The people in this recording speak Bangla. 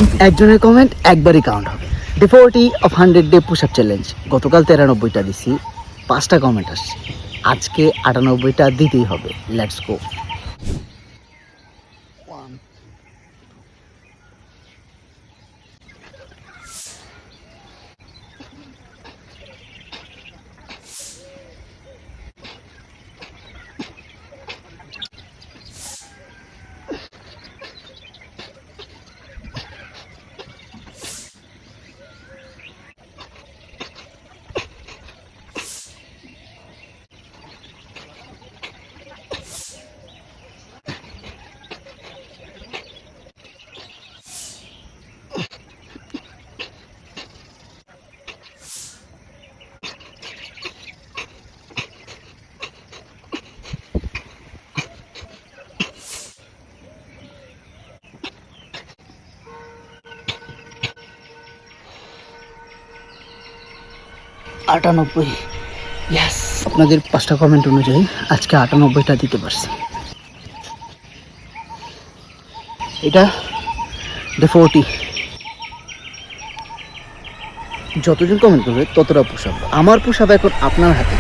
একজনের কমেন্ট একবারই কাউন্ট হবে। Day 40 of 100 day push up challenge. গতকাল 93টা দিছি, 5টা কমেন্ট আসছে। আজকে 98টা দিতেই হবে। Let's go. আটানব্বই। ইয়াস, আপনাদের 5টা কমেন্ট অনুযায়ী আজকে 98টা দিতে পারছি। এটা ডে 40। যতজন কমেন্ট করবে ততটা পুশ আপ। আমার পুশ আপ এখন আপনার হাতে।